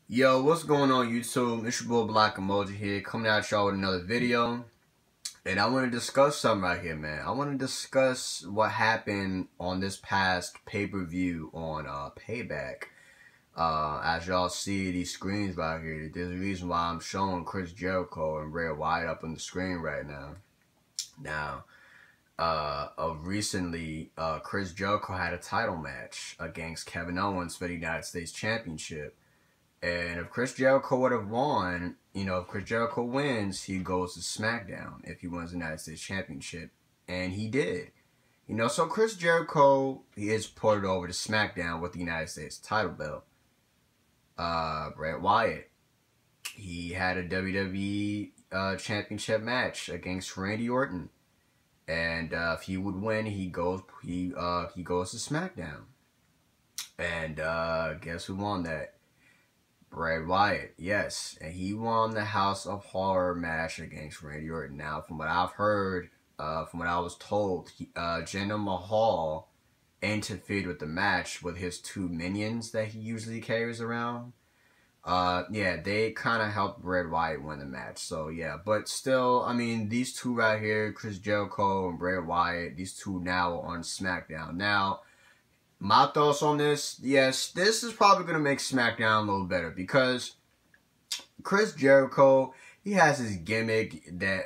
Yo, what's going on YouTube? It's your boy Black Emoji here, coming at y'all with another video. And I want to discuss something right here, man. I want to discuss what happened on this past pay-per-view on Payback. As y'all see these screens right here, there's a reason why I'm showing Chris Jericho and Bray Wyatt up on the screen right now. Recently, Chris Jericho had a title match against Kevin Owens for the United States Championship. And if Chris Jericho would have won, if Chris Jericho wins, he goes to SmackDown if he wins the United States Championship. And he did. So Chris Jericho, he is ported over to SmackDown with the United States title belt. Bray Wyatt, he had a WWE Championship match against Randy Orton. And if he would win, he goes to SmackDown. And guess who won that? Bray Wyatt, yes, and he won the House of Horror match against Randy Orton. Now, from what I've heard, from what I was told, Jinder Mahal interfered with the match with his two minions that he usually carries around. Yeah, they kind of helped Bray Wyatt win the match. So, yeah, but still, I mean, these two right here, Chris Jericho and Bray Wyatt, these two now are on SmackDown. Now, my thoughts on this, yes, this is probably going to make SmackDown a little better because Chris Jericho, he has his gimmick that,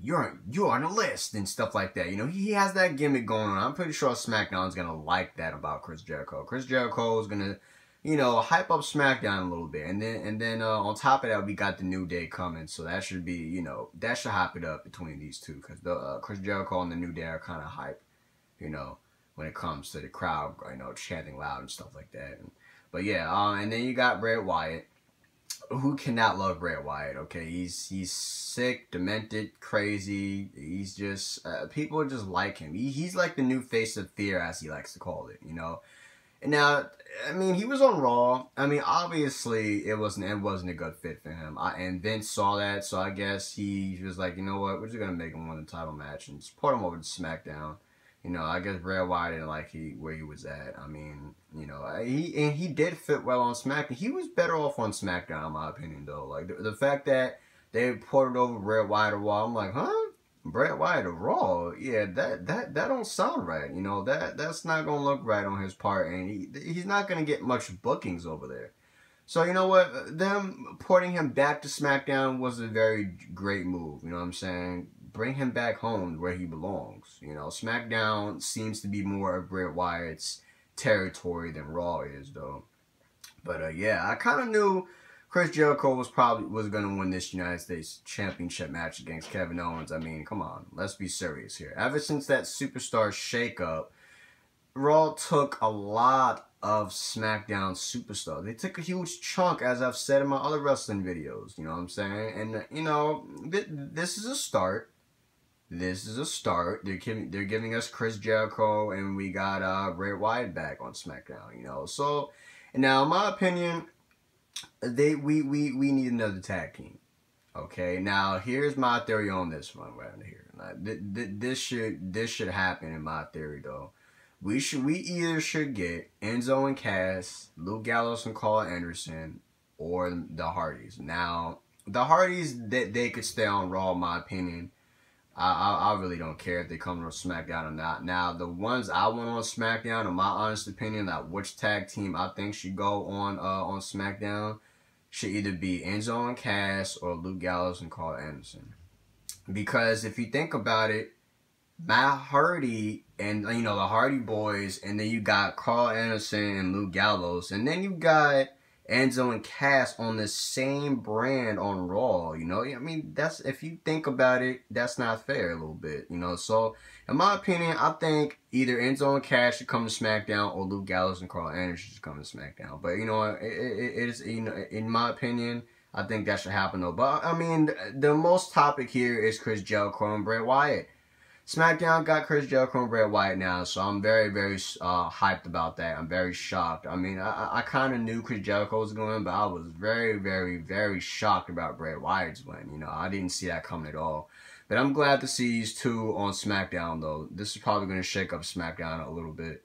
you're on the list and stuff like that. He has that gimmick going on. I'm pretty sure SmackDown's going to like that about Chris Jericho. Chris Jericho is going to, hype up SmackDown a little bit. And then on top of that, we got the New Day coming. So that should be, that should hype it up between these two because Chris Jericho and the New Day are kind of hype, when it comes to the crowd, chanting loud and stuff like that. But yeah, and then you got Bray Wyatt. Who cannot love Bray Wyatt? Okay, he's sick, demented, crazy. He's just people just like him. He's like the new face of fear, as he likes to call it. And now, I mean, he was on Raw. I mean, obviously, it wasn't a good fit for him. And Vince saw that, so I guess he was like, you know what, we're just gonna make him win the title match and just put him over to SmackDown. I guess Bray Wyatt didn't like where he was at. I mean, he did fit well on SmackDown. He was better off on SmackDown, in my opinion, though. Like, the fact that they ported over Bray Wyatt to Raw, I'm like, huh? Bray Wyatt to Raw? Yeah, that don't sound right. That's not going to look right on his part, and he's not going to get much bookings over there. So, you know what? Them porting him back to SmackDown was a very great move. You know what I'm saying? Bring him back home where he belongs. SmackDown seems to be more of Bray Wyatt's territory than Raw is, though. But yeah, I kind of knew Chris Jericho was going to win this United States Championship match against Kevin Owens. I mean, come on, let's be serious here. Ever since that Superstar shakeup, Raw took a lot of SmackDown superstars. They took a huge chunk, as I've said in my other wrestling videos. You know what I'm saying? And this is a start. This is a start. They're giving us Chris Jericho, and we got Bray Wyatt back on SmackDown. So now, in my opinion, we need another tag team. Okay. Now, here's my theory on this one right here. This should happen in my theory, though. We either should get Enzo and Cass, Luke Gallows and Carl Anderson, or the Hardys. Now, the Hardys, they could stay on Raw, in my opinion. I really don't care if they come to SmackDown or not. Now, the ones I want on SmackDown, in my honest opinion, like which tag team I think should go on SmackDown, should either be Enzo and Cass or Luke Gallows and Carl Anderson. Because if you think about it, Matt Hardy and the Hardy Boys, and then you got Carl Anderson and Luke Gallows, and then you got Enzo and Cass on the same brand on Raw. I mean, that's, if you think about it, that's not fair a little bit. So in my opinion, I think either Enzo and Cass should come to SmackDown or Luke Gallows and Carl Anderson should come to SmackDown. But it is, in my opinion, I think that should happen though. But I mean, the most topic here is Chris Jericho and Bray Wyatt. SmackDown got Chris Jericho and Bray Wyatt now, so I'm very, very hyped about that. I'm very shocked. I mean, I kind of knew Chris Jericho was going to win, but I was very, very, very shocked about Bray Wyatt's win. I didn't see that coming at all. But I'm glad to see these two on SmackDown, though. This is probably going to shake up SmackDown a little bit.